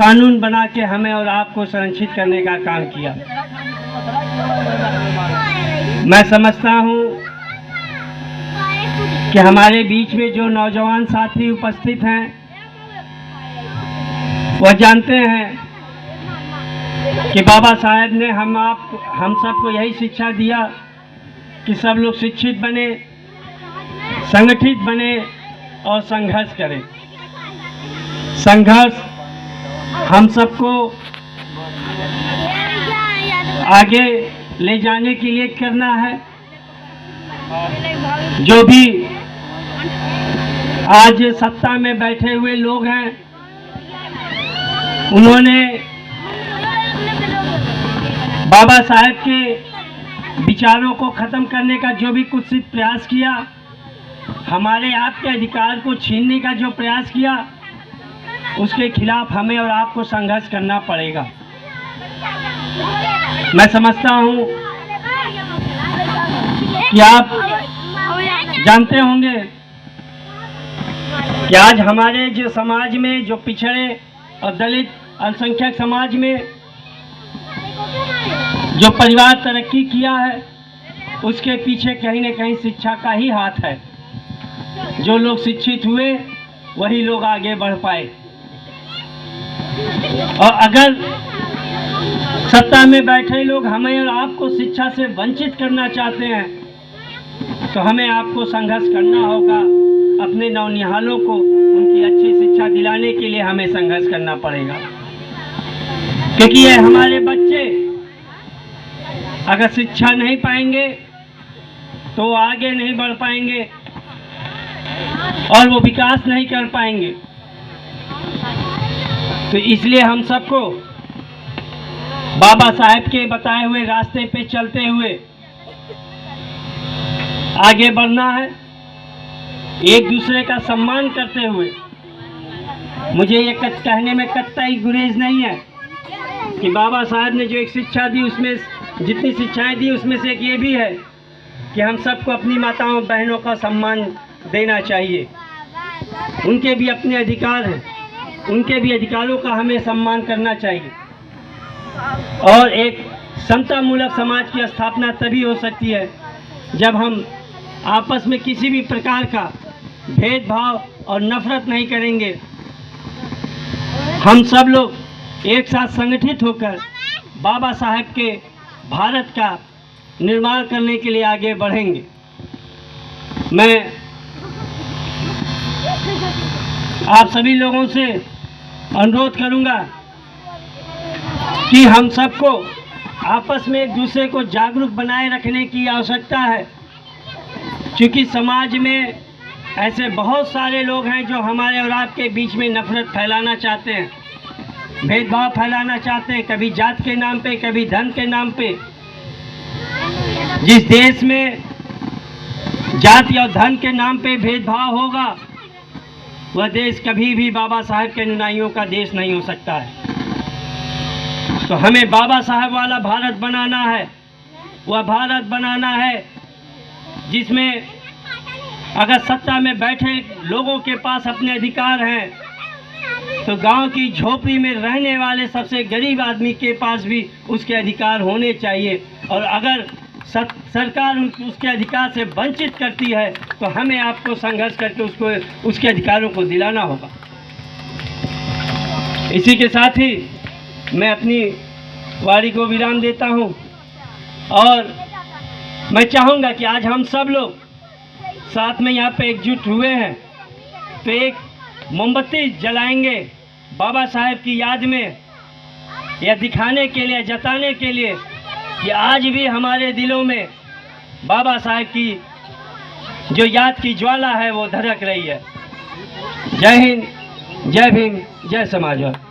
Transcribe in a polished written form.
कानून बना के हमें और आपको संरक्षित करने का काम किया। मैं समझता हूँ कि हमारे बीच में जो नौजवान साथी उपस्थित हैं वह जानते हैं कि बाबा साहेब ने हम सबको यही शिक्षा दिया कि सब लोग शिक्षित बने, संगठित बने और संघर्ष करें। संघर्ष हम सबको आगे ले जाने के लिए करना है। जो भी आज सत्ता में बैठे हुए लोग हैं, उन्होंने बाबा साहेब के विचारों को खत्म करने का जो भी कुछ प्रयास किया, हमारे आपके अधिकार को छीनने का जो प्रयास किया, उसके खिलाफ हमें और आपको संघर्ष करना पड़ेगा। मैं समझता हूं कि आप जानते होंगे कि आज हमारे जो समाज में, जो पिछड़े और दलित अल्पसंख्यक समाज में जो परिवार तरक्की किया है, उसके पीछे कहीं न कहीं शिक्षा का ही हाथ है। जो लोग शिक्षित हुए वही लोग आगे बढ़ पाए। और अगर सत्ता में बैठे लोग हमें और आपको शिक्षा से वंचित करना चाहते हैं, तो हमें आपको संघर्ष करना होगा। अपने नौनिहालों को उनकी अच्छी शिक्षा दिलाने के लिए हमें संघर्ष करना पड़ेगा, क्योंकि ये हमारे बच्चे अगर शिक्षा नहीं पाएंगे तो आगे नहीं बढ़ पाएंगे और वो विकास नहीं कर पाएंगे। तो इसलिए हम सबको बाबा साहेब के बताए हुए रास्ते पे चलते हुए आगे बढ़ना है, एक दूसरे का सम्मान करते हुए। मुझे ये कहने में कतई गुरेज नहीं है कि बाबा साहब ने जो एक शिक्षा दी, उसमें जितनी शिक्षाएं दी, उसमें से एक ये भी है कि हम सबको अपनी माताओं बहनों का सम्मान देना चाहिए। उनके भी अपने अधिकार हैं, उनके भी अधिकारों का हमें सम्मान करना चाहिए। और एक समतामूलक समाज की स्थापना तभी हो सकती है जब हम आपस में किसी भी प्रकार का भेदभाव और नफरत नहीं करेंगे। हम सब लोग एक साथ संगठित होकर बाबा साहेब के भारत का निर्माण करने के लिए आगे बढ़ेंगे। मैं आप सभी लोगों से अनुरोध करूंगा कि हम सबको आपस में एक दूसरे को जागरूक बनाए रखने की आवश्यकता है, क्योंकि समाज में ऐसे बहुत सारे लोग हैं जो हमारे और आपके बीच में नफरत फैलाना चाहते हैं, भेदभाव फैलाना चाहते हैं, कभी जात के नाम पे, कभी धन के नाम पे। जिस देश में जाति और धन के नाम पे भेदभाव होगा, वह देश कभी भी बाबा साहेब के अनुयायियों का देश नहीं हो सकता है। तो हमें बाबा साहेब वाला भारत बनाना है। वह भारत बनाना है जिसमें अगर सत्ता में बैठे लोगों के पास अपने अधिकार हैं, तो गांव की झोपड़ी में रहने वाले सबसे गरीब आदमी के पास भी उसके अधिकार होने चाहिए। और अगर सरकार उसके अधिकार से वंचित करती है, तो हमें आपको संघर्ष करके उसके अधिकारों को दिलाना होगा। इसी के साथ ही मैं अपनी वाणी को विराम देता हूं और मैं चाहूँगा कि आज हम सब लोग साथ में यहाँ पे एकजुट हुए हैं, तो एक मोमबत्ती जलाएंगे बाबा साहेब की याद में, यह दिखाने के लिए, जताने के लिए कि आज भी हमारे दिलों में बाबा साहेब की जो याद की ज्वाला है वो धड़क रही है। जय हिंद, जय भीम, जय समाजवाद।